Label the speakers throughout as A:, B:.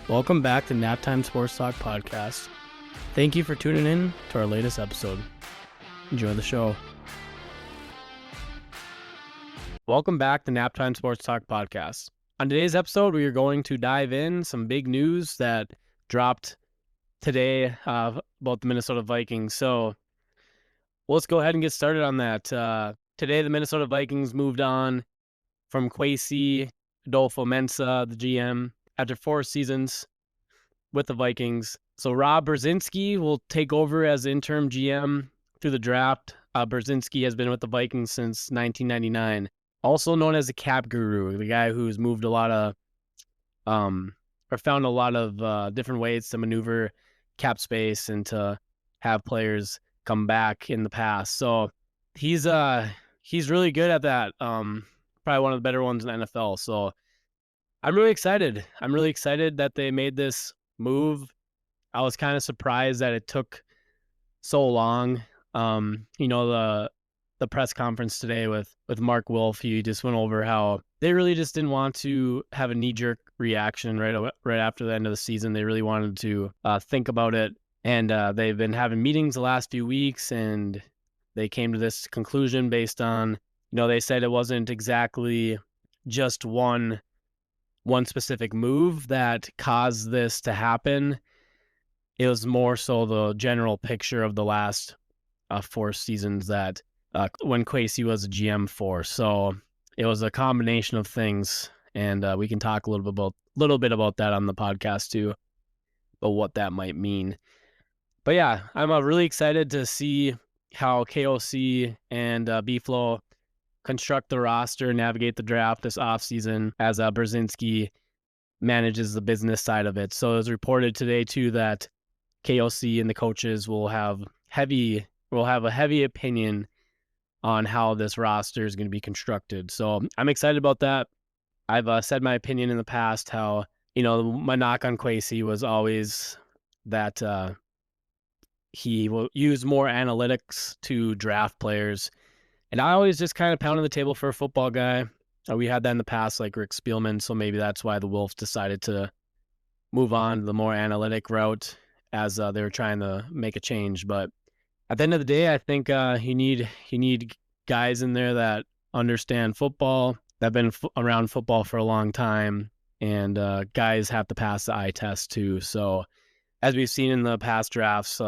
A: Welcome back to Naptime Sports Talk Podcast. Thank you for tuning in to our latest episode. Enjoy the show. Welcome back to Naptime Sports Talk Podcast. On today's episode, we are going to dive in some big news that dropped today about the Minnesota Vikings. So let's go ahead and get started on that. Today, the Minnesota Vikings moved on from Kwesi Adofo-Mensah, the GM, after 4 seasons with the Vikings. So Rob Brzezinski will take over as interim GM through the draft. Brzezinski has been with the Vikings since 1999. Also known as the cap guru, the guy who's moved a lot of, or found a lot of different ways to maneuver cap space and to have players come back in the past. So he's really good at that. Probably one of the better ones in the NFL. So I'm really excited. I'm really excited that they made this move. I was kind of surprised that it took so long. The press conference today with Mark Wilf, he just went over how they really just didn't want to have a knee-jerk reaction right after the end of the season. They really wanted to think about it, and they've been having meetings the last few weeks, and they came to this conclusion based on, they said it wasn't exactly just one specific move that caused this to happen. It was more so the general picture of the last 4 seasons that when Kwesi was a GM for. So it was a combination of things, and we can talk a little bit about that on the podcast too, but what that might mean. But yeah, I'm really excited to see how KOC and B-Flow construct the roster, navigate the draft this offseason as Brzezinski manages the business side of it. So it was reported today too that KOC and the coaches will have a heavy opinion on how this roster is going to be constructed. So I'm excited about that. I've said my opinion in the past how, my knock on Kwesi was always that he will use more analytics to draft players. And I always just kind of pounded the table for a football guy. We had that in the past, like Rick Spielman, so maybe that's why the Wolves decided to move on the more analytic route as they were trying to make a change. But at the end of the day, I think you need guys in there that understand football, that have been around football for a long time, and guys have to pass the eye test too. So as we've seen in the past drafts,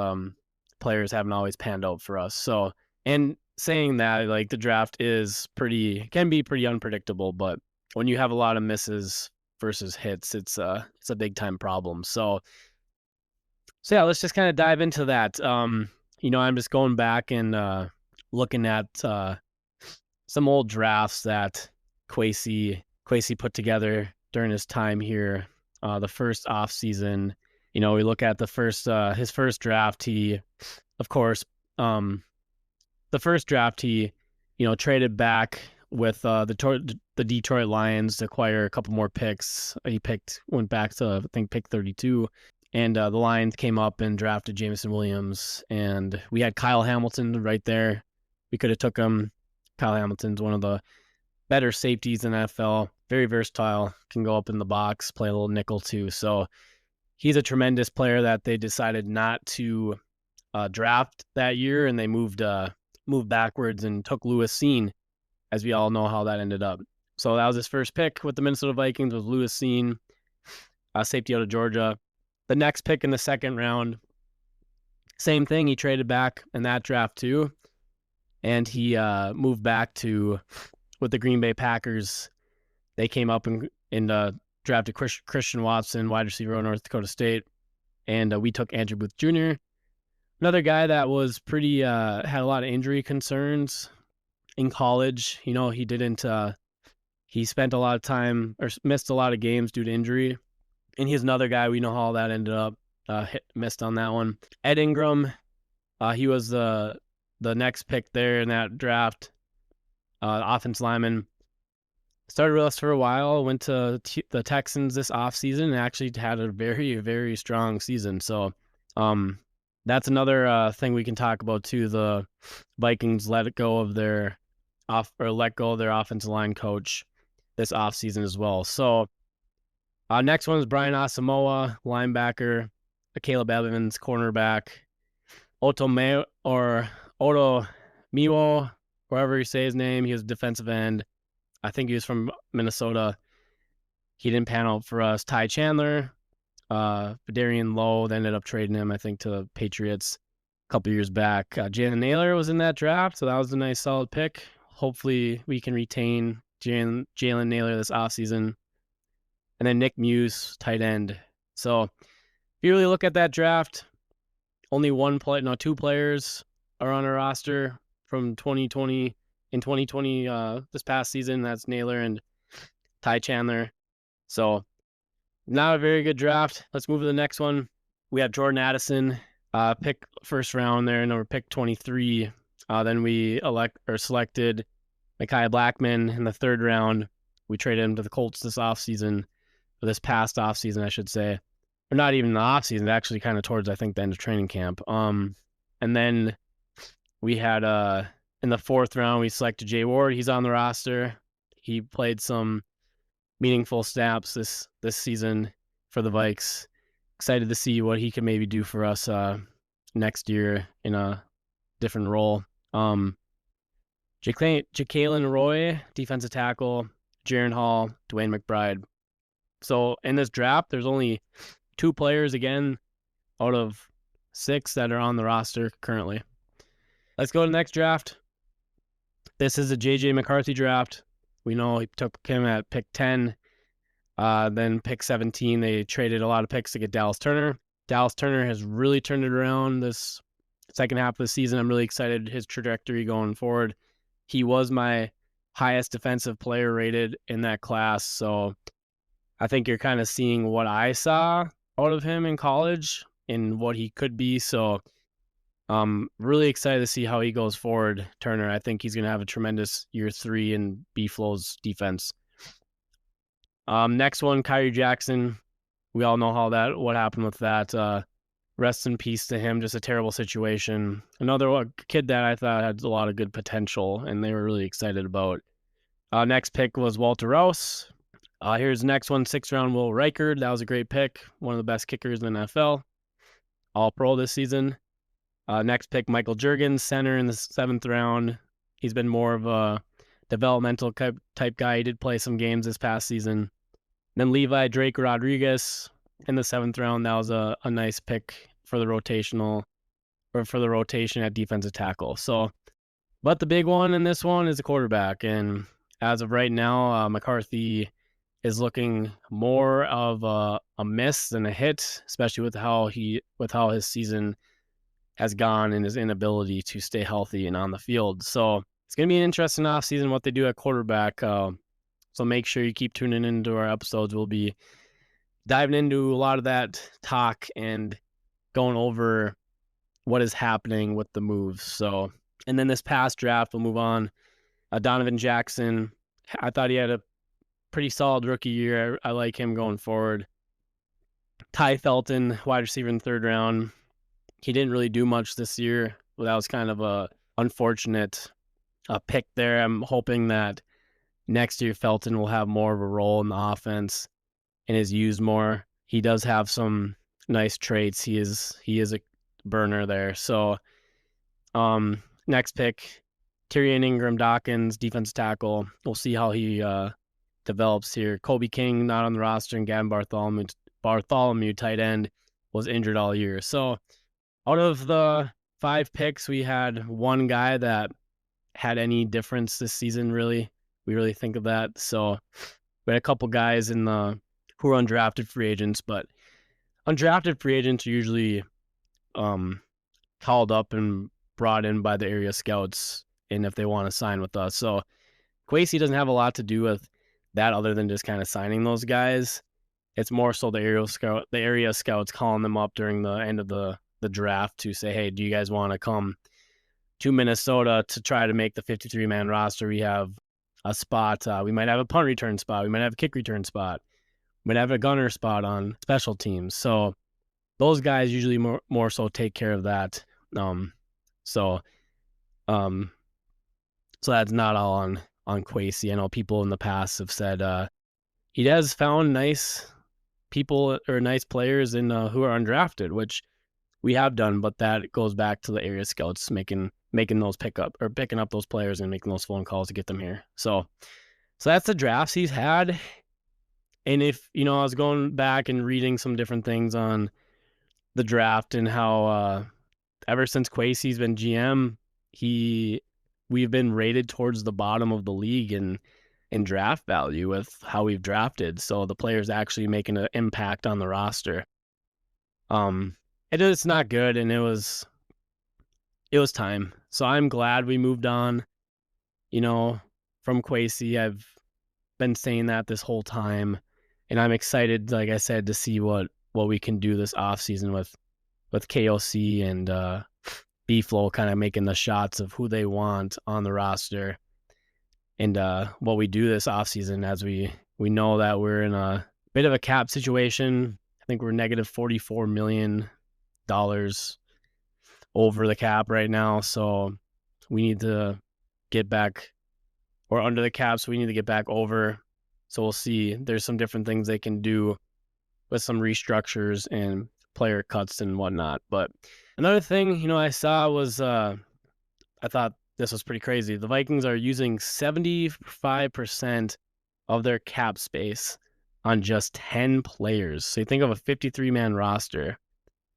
A: players haven't always panned out for us. So, and saying that, like, the draft can be pretty unpredictable, but when you have a lot of misses versus hits, it's a big time problem. So yeah, let's just kind of dive into that. I'm just going back and looking at some old drafts that Kwesi put together during his time here. The first off season, we look at his first draft. The first draft, he traded back with the Detroit Lions to acquire a couple more picks. Went back to, I think, pick 32. And the Lions came up and drafted Jameson Williams. And we had Kyle Hamilton right there. We could have took him. Kyle Hamilton's one of the better safeties in the NFL. Very versatile. Can go up in the box, play a little nickel too. So he's a tremendous player that they decided not to draft that year. And they moved backwards and took Lewis Cine, as we all know how that ended up. So that was his first pick with the Minnesota Vikings, was Lewis Cine, safety out of Georgia. The next pick in the second round, same thing. He traded back in that draft too, and he moved back with the Green Bay Packers. They came up and drafted Christian Watson, wide receiver of North Dakota State, and we took Andrew Booth Jr., another guy that was pretty had a lot of injury concerns in college. He spent a lot of time or missed a lot of games due to injury. And he's another guy, we know how that ended up, missed on that one. Ed Ingram, he was the next pick there in that draft. Offensive lineman. Started with us for a while, went to the Texans this offseason and actually had a very, very strong season. So that's another thing we can talk about too. The Vikings let go of their offensive line coach this offseason as well. So Next one is Brian Asamoah, linebacker. Caleb Evans, cornerback. Oto Miwo, wherever you say his name, he was defensive end. I think he was from Minnesota. He didn't pan out for us. Ty Chandler, Badarian Lowe, they ended up trading him, I think, to the Patriots a couple years back. Jalen Naylor was in that draft, so that was a nice, solid pick. Hopefully, we can retain Jalen Naylor this offseason. And then Nick Muse, tight end. So if you really look at that draft, only two players are on our roster from 2020 in 2020 this past season. That's Naylor and Ty Chandler. So not a very good draft. Let's move to the next one. We have Jordan Addison, pick first round there, number pick 23. Then we selected Mekhi Blackman in the third round. We traded him to the Colts this offseason, or this past offseason, I should say. Or not even the offseason, actually kind of towards, I think, the end of training camp. And then we had, in the fourth round, we selected Jay Ward. He's on the roster. He played some meaningful snaps this season for the Vikes. Excited to see what he can maybe do for us next year in a different role. Jacqueline Roy, defensive tackle. Jaron Hall, Dwayne McBride. So in this draft, there's only 2 players again out of 6 that are on the roster currently. Let's go to the next draft. This is a J.J. McCarthy draft. We know he took him at pick 10. Then pick 17, they traded a lot of picks to get Dallas Turner. Dallas Turner has really turned it around this second half of the season. I'm really excited his trajectory going forward. He was my highest defensive player rated in that class. So I think you're kind of seeing what I saw out of him in college and what he could be. So really excited to see how he goes forward, Turner. I think he's going to have a tremendous year 3 in B-Flow's defense. Next one, Kyrie Jackson. We all know what happened with that. Rest in peace to him. Just a terrible situation. Another kid that I thought had a lot of good potential, and they were really excited about. Next pick was Walter Rouse. Here's the next one, 6th round, Will Reichard. That was a great pick. One of the best kickers in the NFL. All pro this season. Next pick, Michael Juergens, center in the 7th round. He's been more of a developmental type guy. He did play some games this past season. Then Levi Drake Rodriguez in the 7th round. That was a nice pick for the rotation at defensive tackle. So, but the big one in this one is the quarterback. And as of right now, McCarthy is looking more of a miss than a hit, especially with how his season has gone and his inability to stay healthy and on the field. So it's going to be an interesting offseason what they do at quarterback. So make sure you keep tuning into our episodes. We'll be diving into a lot of that talk and going over what is happening with the moves. So, and then this past draft, we'll move on. Donovan Jackson, I thought he had a pretty solid rookie year. I like him going forward. Ty Felton, wide receiver in the 3rd round. He didn't really do much this year. Well, that was kind of a unfortunate pick there. I'm hoping that next year Felton will have more of a role in the offense and is used more. He does have some nice traits. He is a burner there. So next pick, Tyrion Ingram-Dawkins, defensive tackle. We'll see how he develops here. Kobe King not on the roster, and Gavin Bartholomew, tight end, was injured all year. So out of the 5 picks, we had one guy that had any difference this season, really. We really think of that. So we had a couple guys who are undrafted free agents, but undrafted free agents are usually called up and brought in by the area scouts, and if they want to sign with us. So Kwesi doesn't have a lot to do with that other than just kind of signing those guys. It's more so the area scouts calling them up during the end of the draft to say, hey, do you guys want to come to Minnesota to try to make the 53-man roster? We have a spot. We might have a punt return spot. We might have a kick return spot. We might have a gunner spot on special teams. So those guys usually more so take care of that. So that's not all on Kwesi. I know people in the past have said he has found nice people or nice players in who are undrafted, which we have done, but that goes back to the area scouts making those picking up those players and making those phone calls to get them here. So that's the drafts he's had. And if, I was going back and reading some different things on the draft and how ever since Kwesi's been GM, we've been rated towards the bottom of the league in draft value with how we've drafted. So the players actually making an impact on the roster. It's not good, and it was time. So I'm glad we moved on, from Kwesi. I've been saying that this whole time, and I'm excited, like I said, to see what we can do this offseason with KOC and B-Flow kind of making the shots of who they want on the roster, and what we do this offseason, as we know that we're in a bit of a cap situation. I think we're negative $44 million over the cap right now, so we need to get back, or under the cap, so we need to get back over. So we'll see. There's some different things they can do with some restructures and player cuts and whatnot. But another thing, I saw was I thought this was pretty crazy. The Vikings are using 75% of their cap space on just 10 players. So you think of a 53-man roster,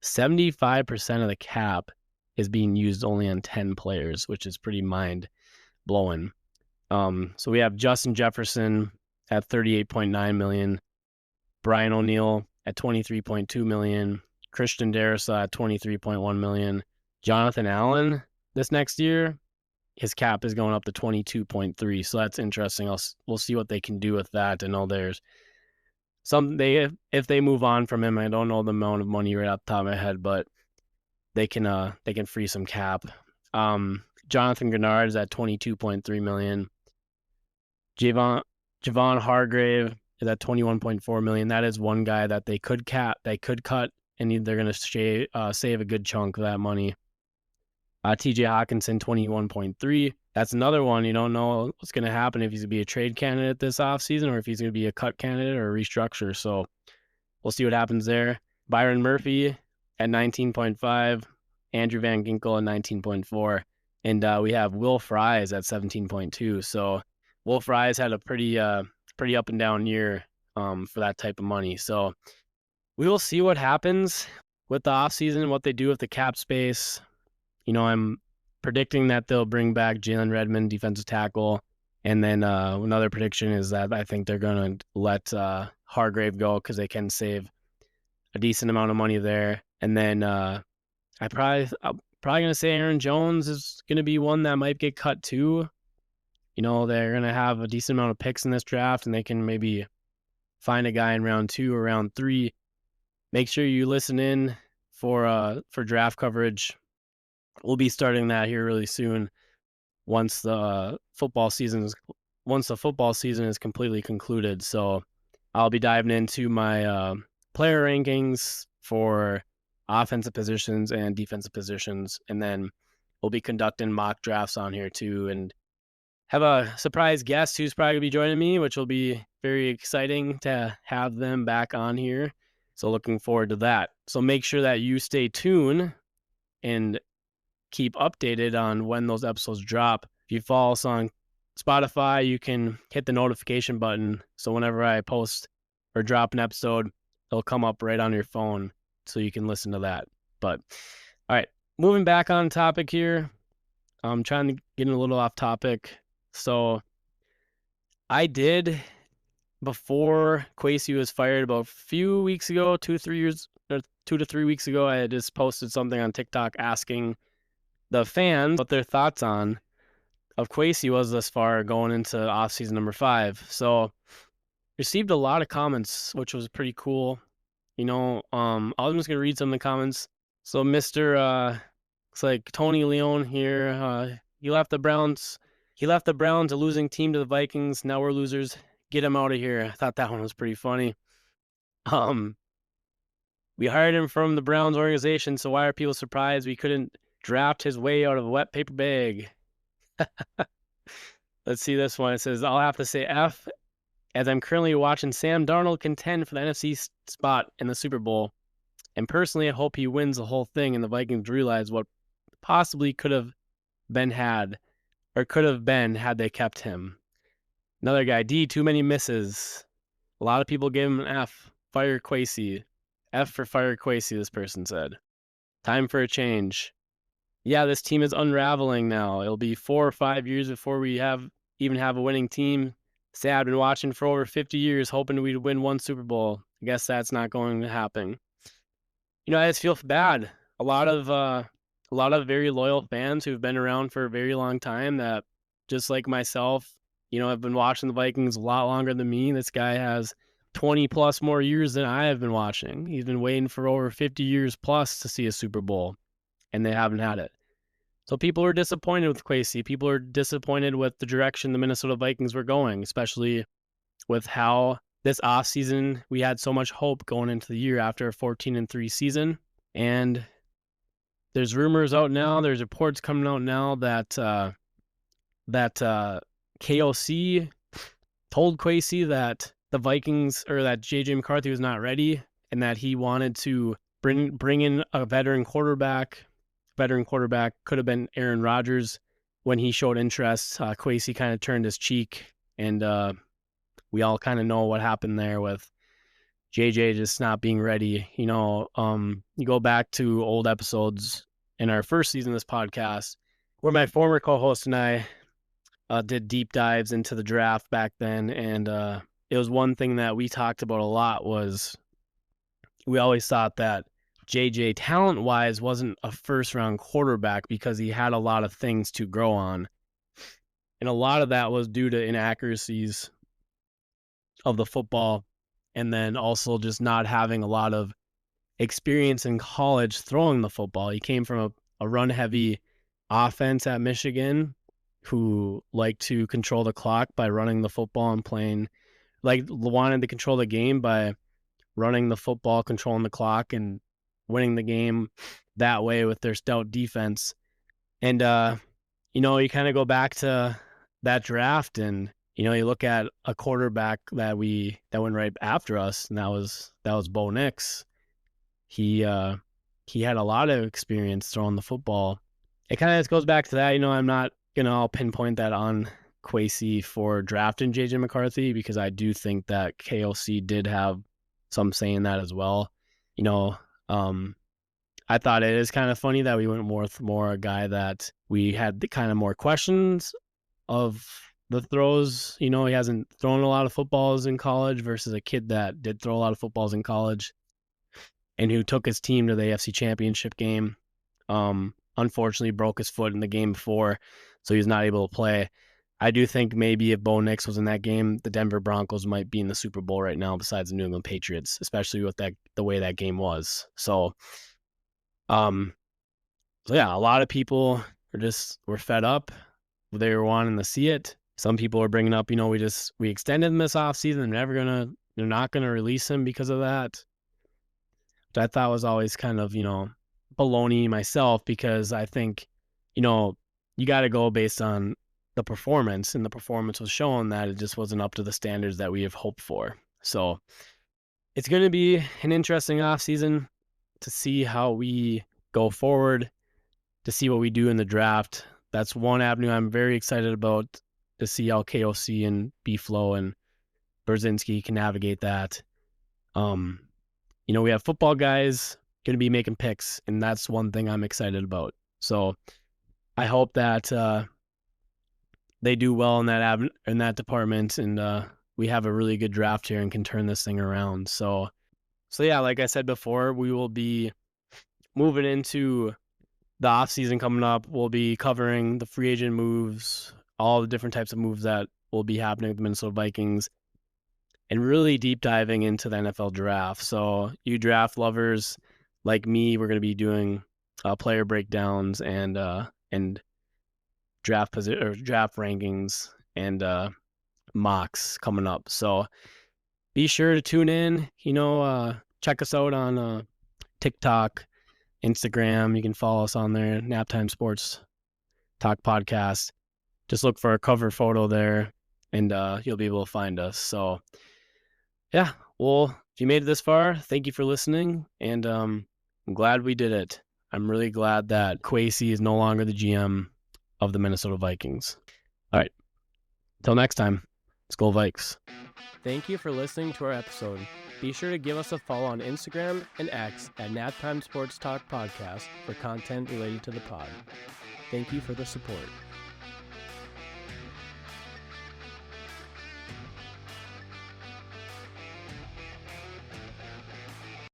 A: 75% of the cap is being used only on 10 players, which is pretty mind-blowing. So we have Justin Jefferson at $38.9 million, Brian O'Neill at $23.2 million, Christian Darrisaw at $23.1 million, Jonathan Allen this next year, his cap is going up to 22.3. So that's interesting. We'll see what they can do with that. I know there's if they move on from him, I don't know the amount of money right off the top of my head, but they can free some cap. Jonathan Gennard is at $22.3 million. Javon Hargrave is at $21.4 million. That is one guy that they could cut, and they're going to save a good chunk of that money. TJ Hawkinson, $21.3. That's another one. You don't know what's going to happen if he's going to be a trade candidate this offseason or if he's going to be a cut candidate or a restructure. So we'll see what happens there. Byron Murphy at 19.5. Andrew Van Ginkel at 19.4. And we have Will Fries at 17.2. So Will Fries had a pretty up and down year for that type of money. So we will see what happens with the offseason, what they do with the cap space. I'm predicting that they'll bring back Jalen Redmond, defensive tackle. And then another prediction is that I think they're going to let Hargrave go because they can save a decent amount of money there. And then I'm probably going to say Aaron Jones is going to be one that might get cut too. They're going to have a decent amount of picks in this draft, and they can maybe find a guy in round 2 or round 3. Make sure you listen in for draft coverage. We'll be starting that here really soon once the football season is completely concluded. So I'll be diving into my player rankings for offensive positions and defensive positions, and then we'll be conducting mock drafts on here too, and have a surprise guest who's probably going to be joining me, which will be very exciting to have them back on here. So looking forward to that. So make sure that you stay tuned and keep updated on when those episodes drop. If you follow us on Spotify, you can hit the notification button. So whenever I post or drop an episode, it'll come up right on your phone so you can listen to that. But all right, moving back on topic here. I'm trying to get a little off topic. So I did, before Kwesi was fired about a few weeks ago, 2 to 3 weeks ago, I had just posted something on TikTok asking the fans what their thoughts on of Kwesi was thus far going into offseason number 5. So received a lot of comments, which was pretty cool. I'm just gonna read some of the comments. So Mr. It's like Tony Leone here. He left the Browns, a losing team to the Vikings. Now we're losers. Get him out of here. I thought that one was pretty funny. We hired him from the Browns organization, so why are people surprised we couldn't draft his way out of a wet paper bag? Let's see this one. It says, I'll have to say F as I'm currently watching Sam Darnold contend for the NFC spot in the Super Bowl. And personally, I hope he wins the whole thing and the Vikings realize what possibly could have been had they kept him. Another guy, D, too many misses. A lot of people gave him an F. Fire Kwesi. F for fire Kwesi, this person said. Time for a change. Yeah, this team is unraveling now. It'll be 4 or 5 years before we even have a winning team. Sad, I've been watching for over 50 years, hoping we'd win one Super Bowl. I guess that's not going to happen. I just feel bad. A lot of very loyal fans who've been around for a very long time that, just like myself, have been watching the Vikings a lot longer than me. This guy has 20 plus more years than I have been watching. He's been waiting for over 50 years plus to see a Super Bowl, and they haven't had it. So people are disappointed with Kwesi. People are disappointed with the direction the Minnesota Vikings were going, especially with how this offseason we had so much hope going into the year after a 14-3 season. And there's rumors out now, there's reports coming out now that KOC told Kwesi that the Vikings, or that JJ McCarthy was not ready, and that he wanted to bring in a veteran quarterback. Veteran quarterback could have been Aaron Rodgers. When he showed interest, Kwesi kind of turned his cheek, and we all kind of know what happened there with JJ just not being ready. You go back to old episodes in our first season of this podcast, where my former co-host and I did deep dives into the draft back then, and it was one thing that we talked about a lot was we always thought that JJ talent-wise wasn't a first-round quarterback because he had a lot of things to grow on. And a lot of that was due to inaccuracies of the football, and then also just not having a lot of experience in college throwing the football. He came from a run-heavy offense at Michigan who liked to control the clock by running the football and wanted to control the game by running the football, controlling the clock, and winning the game that way with their stout defense. And, you kind of go back to that draft, and, you look at a quarterback that went right after us, and that was Bo Nix. He had a lot of experience throwing the football. It kind of just goes back to that. I'm not I'll pinpoint that on Kwesi for drafting JJ McCarthy, because I do think that KOC did have some say in that as well. I thought it is kind of funny that we went with more a guy that we had the kind of more questions of the throws. He hasn't thrown a lot of footballs in college versus a kid that did throw a lot of footballs in college and who took his team to the AFC Championship game. Unfortunately broke his foot in the game before, so he's not able to play. I do think maybe if Bo Nix was in that game, the Denver Broncos might be in the Super Bowl right now besides the New England Patriots, especially with the way that game was. So yeah, a lot of people were fed up. They were wanting to see it. Some people are bringing up, we extended him this offseason. They're not going to release him because of that. Which I thought was always kind of, baloney myself, because I think, you got to go based on the performance, and the performance was showing that it just wasn't up to the standards that we have hoped for. So it's going to be an interesting offseason to see how we go forward, to see what we do in the draft. That's one avenue I'm very excited about, to see how KOC and B-Flow and Brzezinski can navigate that. We have football guys going to be making picks, and that's one thing I'm excited about. So I hope that they do well in that department, and we have a really good draft here and can turn this thing around. So yeah, like I said before, we will be moving into the offseason coming up. We'll be covering the free agent moves, all the different types of moves that will be happening with the Minnesota Vikings, and really deep diving into the NFL draft. So you draft lovers like me, we're going to be doing player breakdowns and draft rankings and mocks coming up. So be sure to tune in. Check us out on TikTok, Instagram. You can follow us on there, Naptime Sports Talk Podcast. Just look for our cover photo there, and you'll be able to find us. So, yeah, well, if you made it this far, thank you for listening, and I'm glad we did it. I'm really glad that Kwesi is no longer the GM of the Minnesota Vikings. All right, until next time, Skol Vikes. Thank you for listening to our episode. Be sure to give us a follow on Instagram and X at Naptime Sports Talk Podcast for content related to the pod. Thank you for the support.